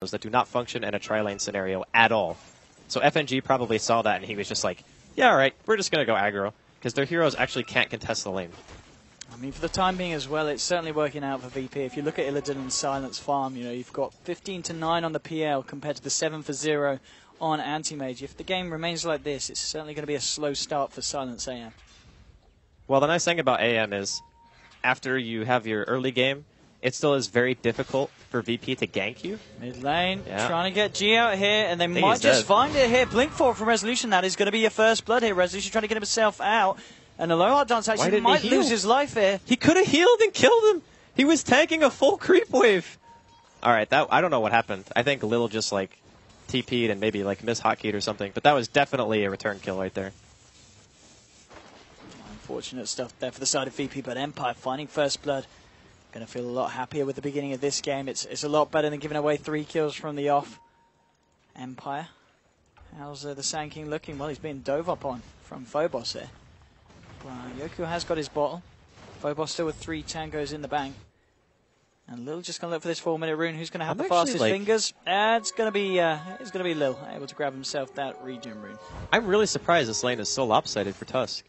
that do not function in a tri-lane scenario at all. So FNG probably saw that and he was just like, yeah, all right, we're just going to go aggro, because their heroes actually can't contest the lane. I mean, for the time being as well, it's certainly working out for VP. If you look at Illidan and Silence Farm, you know, you've got 15-9 on the PL compared to the 7-0 on Anti-Mage. If the game remains like this, it's certainly going to be a slow start for Silence AM. Well, the nice thing about AM is, after you have your early game, it still is very difficult for VP to gank you. Mid lane, trying to get G out here, and they might just dead. find it here. Blink forward from Resolution. That is going to be your first blood here. Resolution trying to get himself out. And Aloha Dance actually might lose his life here. He could have healed and killed him. He was tanking a full creep wave. All right, I don't know what happened. I think Lil just like TP'd and maybe like missed hotkeyed or something. But that was definitely a return kill right there. Unfortunate stuff there for the side of VP, but Empire finding first blood. Going to feel a lot happier with the beginning of this game. It's a lot better than giving away 3 kills from the off. Empire. How's the Sand King looking? Well, he's being dove up on from Phobos here. Yoku has got his bottle. Phobos still with 3 tangos in the bank. And Lil just going to look for this 4-minute rune. Who's going to have the fastest fingers? It's going to be Lil, able to grab himself that regen rune. I'm really surprised this lane is so lopsided for Tusk.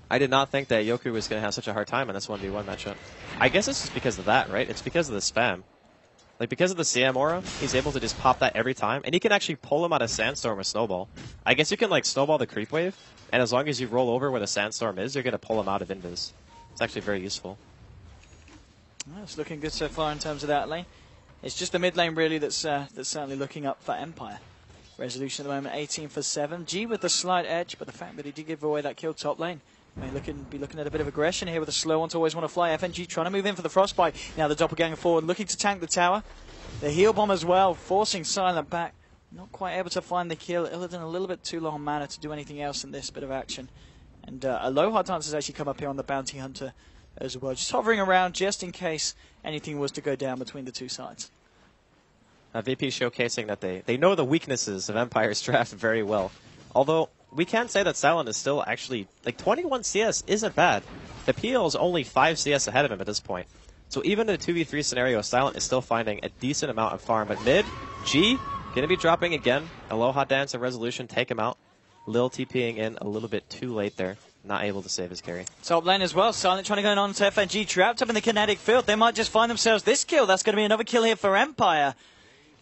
I did not think that Yoku was going to have such a hard time in this 1v1 matchup. I guess it's just because of that, right? It's because of the spam. Like, because of the CM aura, he's able to just pop that every time, and he can actually pull him out of Sandstorm with Snowball. I guess you can, like, Snowball the creep wave, and as long as you roll over where the Sandstorm is, you're going to pull him out of Invis. It's actually very useful. Well, it's looking good so far in terms of that lane. It's just the mid lane, really, that's certainly looking up for Empire. Resolution at the moment, 18 for 7. G with the slight edge, but the fact that he did give away that kill top lane, may be looking at a bit of aggression here with a slow one to always want to fly. FNG trying to move in for the Frostbite. Now the Doppelganger forward, looking to tank the tower. The heal bomb as well, forcing Silent back. Not quite able to find the kill. Illidan a little bit too low on mana to do anything else in this bit of action. And Aloha Dance has actually come up here on the Bounty Hunter as well. Just hovering around just in case anything was to go down between the two sides. VP showcasing that they know the weaknesses of Empire's draft very well. Although, we can say that Silent is still actually, like, 21 CS isn't bad. The PL is only 5 CS ahead of him at this point. So even in a 2v3 scenario, Silent is still finding a decent amount of farm. But mid, G, going to be dropping again. Aloha Dance and Resolution take him out. Lil TPing in a little bit too late there. Not able to save his carry. Top lane as well. Silent trying to go on to FNG. Trapped up in the kinetic field. They might just find themselves this kill. That's going to be another kill here for Empire.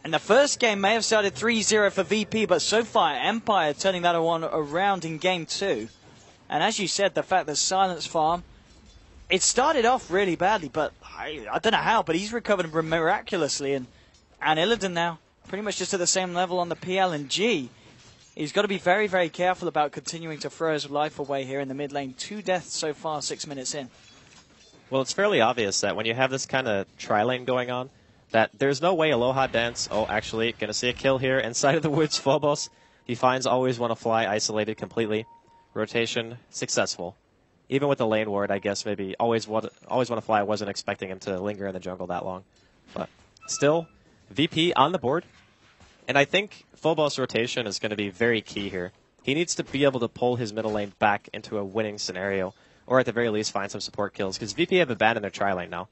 And the first game may have started 3-0 for VP, but so far Empire turning that one around in game 2. And as you said, the fact that Silence Farm, it started off really badly, but I don't know how, but he's recovered miraculously. And Illidan now pretty much just at the same level on the PL and G. He's got to be very, very careful about continuing to throw his life away here in the mid lane. 2 deaths so far, 6 minutes in. Well, it's fairly obvious that when you have this kind of tri-lane going on, that there's no way Aloha Dance, actually, going to see a kill here inside of the woods. Phobos, he finds always want to fly, isolated completely. Rotation, successful. Even with the lane ward, I guess maybe always want to fly. I wasn't expecting him to linger in the jungle that long. But still, VP on the board. And I think Phobos' rotation is going to be very key here. He needs to be able to pull his middle lane back into a winning scenario, or at the very least find some support kills, because VP have abandoned their tri-lane now.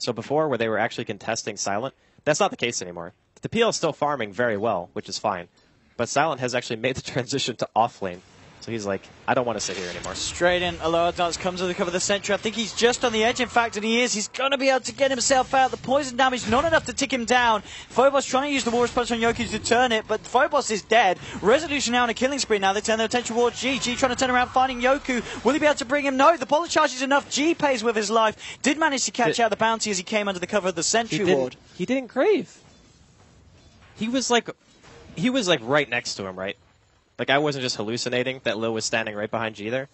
So before, where they were actually contesting Silent, that's not the case anymore. The PL is still farming very well, which is fine. But Silent has actually made the transition to off-lane. So he's like, I don't want to sit here anymore. Straight in, Aloha Dance comes to the cover of the sentry. I think he's just on the edge, in fact, and he is. He's going to be able to get himself out. The poison damage, not enough to tick him down. Phobos trying to use the war response on Yoku to turn it, but Phobos is dead. Resolution now on a killing spree. Now they turn their attention towards G. G trying to turn around, finding Yoku. Will he be able to bring him? No, the polar charge is enough. G pays with his life. Did manage to catch out the bounty as he came under the cover of the sentry ward. He didn't grave. He was like right next to him, right? Like, I wasn't just hallucinating that Lil was standing right behind G there.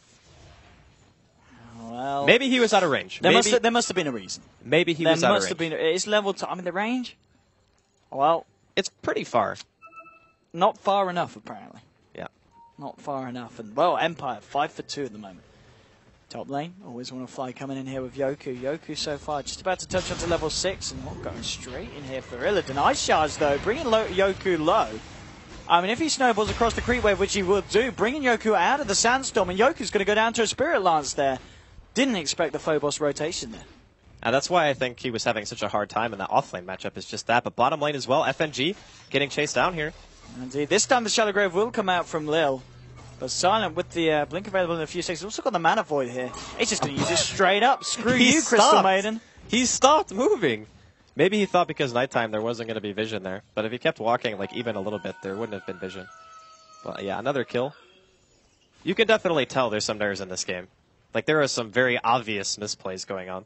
Well, maybe he was out of range. There must have been a reason. Maybe he was out of range. It's level 2. I mean, the range? Well, it's pretty far. Not far enough, apparently. Yeah. Not far enough. And, well, Empire, 5 for 2 at the moment. Top lane, always want to fly coming in here with Yoku. Yoku so far just about to touch onto level 6, and going straight in here for Illidan. Ice Charge, though, bringing Yoku low. I mean, if he snowballs across the creep wave, which he would do, bringing Yoku out of the sandstorm, and Yoku's going to go down to a Spirit Lance there. Didn't expect the Phobos rotation there. And that's why I think he was having such a hard time in that offlane matchup, is just that. But bottom lane as well, FNG getting chased down here. Indeed. This time the Shallow Grave will come out from Lil. But Silent with the Blink available in a few seconds. Also got the Mana Void here. He's just going to use it straight up. Screw you, Crystal Maiden. He stopped moving. Maybe he thought because nighttime there wasn't going to be vision there. But if he kept walking like even a little bit, there wouldn't have been vision. But yeah, another kill. You can definitely tell there's some nerves in this game. Like there are some very obvious misplays going on.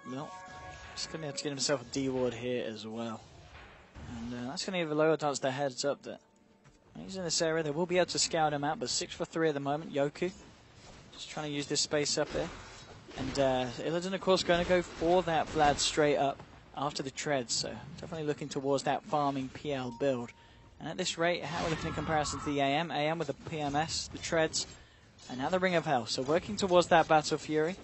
Well, just going to have to get himself a D-ward here as well. And that's going to give Lower Dance the heads up that he's in this area. They will be able to scout him out, but 6 for 3 at the moment. Yoku just trying to use this space up here. And Illidan, of course, going to go for that Vlad straight up after the treads. So definitely looking towards that farming PL build. And at this rate, how are we looking in comparison to the AM? AM with the PMS, the treads, and now the Ring of Hell. So working towards that Battle Fury.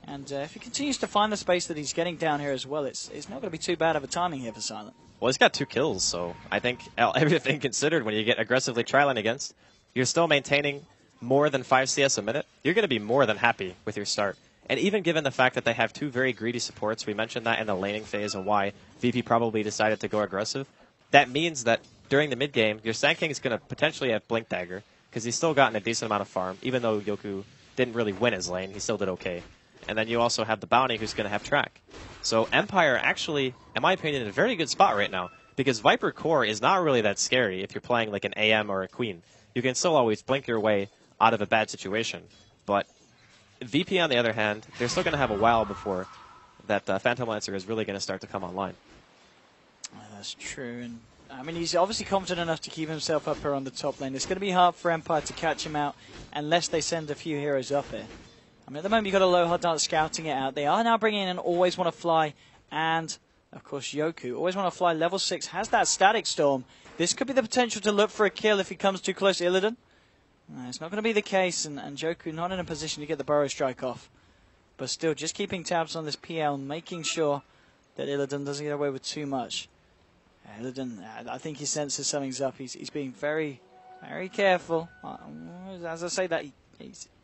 And if he continues to find the space that he's getting down here as well, it's not going to be too bad of a timing here for Silent. Well, he's got 2 kills, so I think everything considered, when you get aggressively trialing against, you're still maintaining more than 5 CS a minute. You're going to be more than happy with your start. And even given the fact that they have 2 very greedy supports, we mentioned that in the laning phase and why VP probably decided to go aggressive, that means that during the mid game, your Sand King is going to potentially have Blink Dagger, because he's still gotten a decent amount of farm. Even though Yoku didn't really win his lane, he still did okay. And then you also have the Bounty, who's going to have Track. So Empire actually, in my opinion, in a very good spot right now, because Viper Core is not really that scary if you're playing like an AM or a Queen. You can still always blink your way out of a bad situation. But VP, on the other hand, they're still going to have a while before that Phantom Lancer is really going to start to come online. That's true. And I mean, he's obviously confident enough to keep himself up here on the top lane. It's going to be hard for Empire to catch him out unless they send a few heroes up here. I mean, at the moment, you've got a low hard dance scouting it out. They are now bringing in Always Want to Fly and, of course, Yoku. Always Want to Fly, level 6, has that Static Storm. This could be the potential to look for a kill if he comes too close to Illidan. It's not going to be the case, and Yoku not in a position to get the Burrow Strike off. But still, just keeping tabs on this PL, making sure that Illidan doesn't get away with too much. Illidan, I think he senses something's up. He's being very, very careful. As I say that,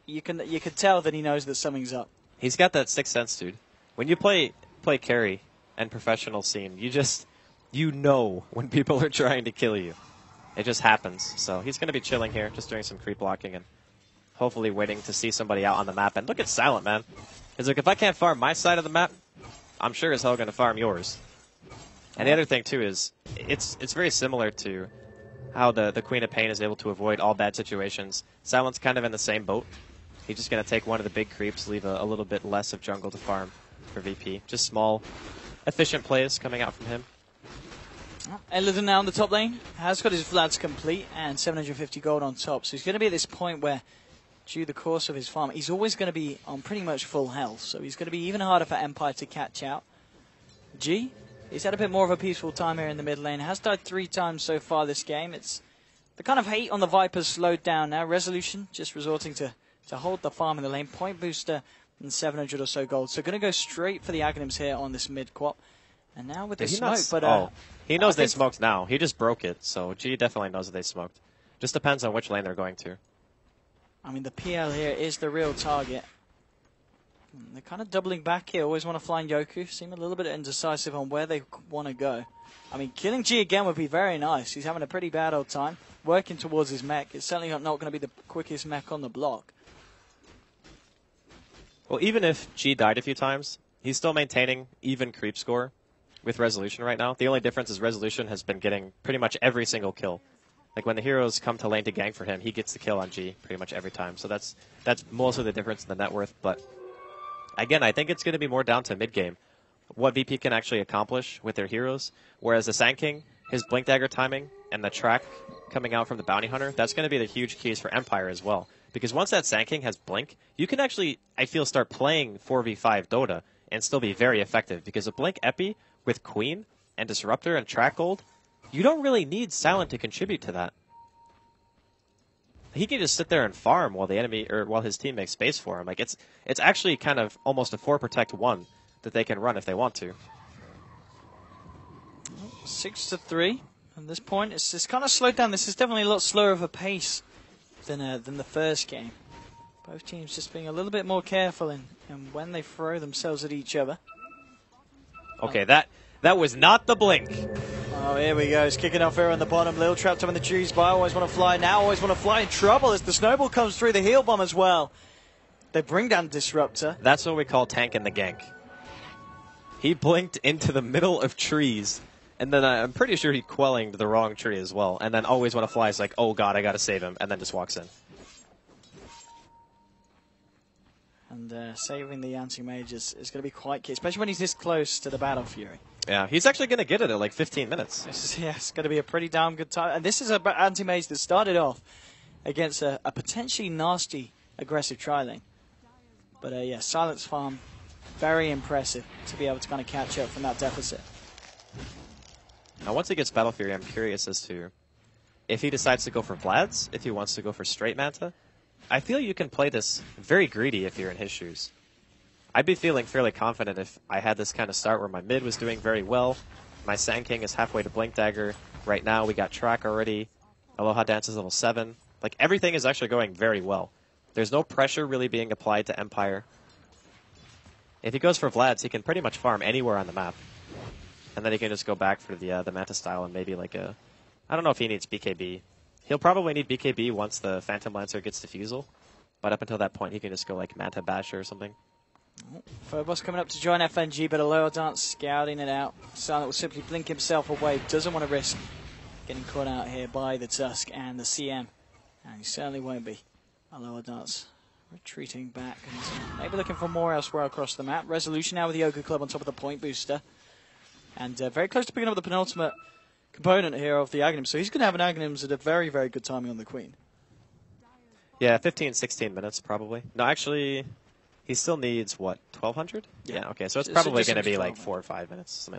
you can tell that he knows that something's up. He's got that sixth sense, dude. When you play carry and professional scene, you know when people are trying to kill you. It just happens. So he's going to be chilling here, just doing some creep blocking and hopefully waiting to see somebody out on the map. And look at Silent, man. He's like, if I can't farm my side of the map, I'm sure as hell going to farm yours. And the other thing, too, is it's very similar to how the Queen of Pain is able to avoid all bad situations. Silent's kind of in the same boat. He's just going to take one of the big creeps, leave a little bit less of jungle to farm for VP. Just small, efficient plays coming out from him. Illidan now on the top lane has got his Vlads complete and 750 gold on top. So he's going to be at this point where, due the course of his farm, he's always going to be on pretty much full health. So he's going to be even harder for Empire to catch out. G, he's had a bit more of a peaceful time here in the mid lane. Has died 3 times so far this game. It's the kind of hate on the Vipers slowed down now. Resolution just resorting to hold the farm in the lane. Point booster and 700 or so gold. So going to go straight for the Aghanims here on this mid quap. And now with the smoke, but he knows they smoked now. He just broke it, so G definitely knows that they smoked. Just depends on which lane they're going to. I mean, the PL here is the real target. They're kind of doubling back here. Always Want to Fly Yoku. Seem a little bit indecisive on where they want to go. I mean, killing G again would be very nice. He's having a pretty bad old time. Working towards his mech. It's certainly not going to be the quickest mech on the block. Well, even if G died a few times, he's still maintaining even creep score with Resolution right now. The only difference is Resolution has been getting pretty much every single kill. Like when the heroes come to lane to gank for him, he gets the kill on G pretty much every time. So that's mostly the difference in the net worth. But again, I think it's going to be more down to mid game, what VP can actually accomplish with their heroes. Whereas the Sand King, his Blink Dagger timing and the track coming out from the Bounty Hunter, that's going to be the huge keys for Empire as well. Because once that Sand King has Blink, you can actually, I feel, start playing 4v5 Dota and still be very effective. Because a Blink Epi with Queen and Disruptor and Track Gold, you don't really need Silent to contribute to that. He can just sit there and farm while the enemy or while his team makes space for him. Like it's actually kind of almost a 4-protect-1 that they can run if they want to. 6-3 at this point. It's kind of slowed down. This is definitely a lot slower of a pace than the first game. Both teams just being a little bit more careful in when they throw themselves at each other. Okay, that was not the blink. Oh, here we go. He's kicking off here on the bottom. Lil trapped him in the trees by always want to fly now. Always want to fly in trouble as the snowball comes through the heel bomb as well. They bring down Disruptor. That's what we call tanking the gank. He blinked into the middle of trees, and then I'm pretty sure he quelling the wrong tree as well. And then always want to fly is like, oh god, I got to save him, and then just walks in. And saving the anti-mage is going to be quite key, especially when he's this close to the Battle Fury. Yeah, he's actually going to get it at like 15 minutes. It's going to be a pretty damn good time. And this is an anti-mage that started off against a potentially nasty, aggressive tri-lane. But yeah, Silence Farm, very impressive to be able to kind of catch up from that deficit. Now, once he gets Battle Fury, I'm curious as to if he decides to go for Vlad's, if he wants to go for straight Manta. I feel you can play this very greedy if you're in his shoes. I'd be feeling fairly confident if I had this kind of start where my mid was doing very well. My Sand King is halfway to Blink Dagger. Right now, we got track already. Aloha Dance is level 7. Like, everything is actually going very well. There's no pressure really being applied to Empire. If he goes for Vlad's, he can pretty much farm anywhere on the map. And then he can just go back for the Manta style and maybe like a... I don't know if he needs BKB. He'll probably need BKB once the Phantom Lancer gets Diffusal. But up until that point, he can just go like Manta Basher or something. Phobos coming up to join FNG, but Aloha Dance scouting it out. Silent will simply blink himself away. Doesn't want to risk getting caught out here by the Tusk and the CM. And he certainly won't be. Aloha Dance retreating back and maybe looking for more elsewhere across the map. Resolution now with the Yoga Club on top of the point booster. And very close to picking up the penultimate component here of the Aghanim's. So he's going to have an Aghanim's at a very, very good timing on the Queen. Yeah, 15, 16 minutes probably. No, actually, he still needs, what, 1,200? Yeah, okay, so it's probably going to be like 4 or 5 minutes, something like that.